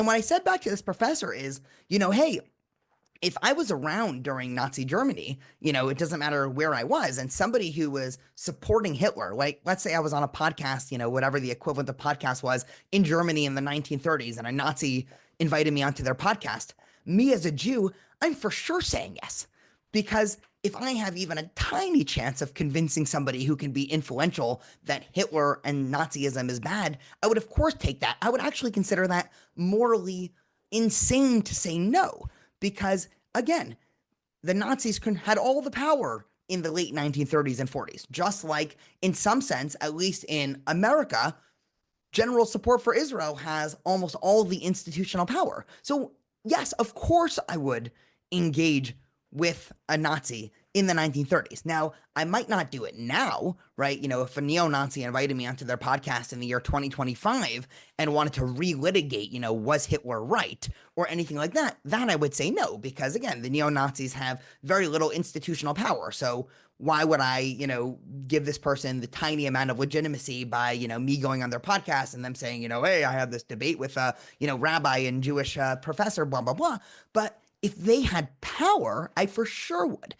And what I said back to this professor is, hey, if I was around during Nazi Germany, it doesn't matter where I was, and somebody who was supporting Hitler, like let's say I was on a podcast, whatever the equivalent of podcast was in Germany in the 1930s, and a Nazi invited me onto their podcast, me as a Jew, I'm for sure saying yes. Because if I have even a tiny chance of convincing somebody who can be influential that Hitler and Nazism is bad, I would, of course, take that. I would actually consider that morally insane to say no. Because, again, the Nazis had all the power in the late 1930s and 40s, just like, in some sense, at least in America, general support for Israel has almost all the institutional power. So, yes, of course, I would engage with a Nazi in the 1930s. Now, I might not do it now, right? If a neo Nazi invited me onto their podcast in the year 2025 and wanted to relitigate, was Hitler right or anything like that, that I would say no, because again, the neo Nazis have very little institutional power. So, why would I, give this person the tiny amount of legitimacy by, me going on their podcast and them saying, hey, I have this debate with a, rabbi and Jewish professor, blah, blah, blah. But if they had power, I for sure would.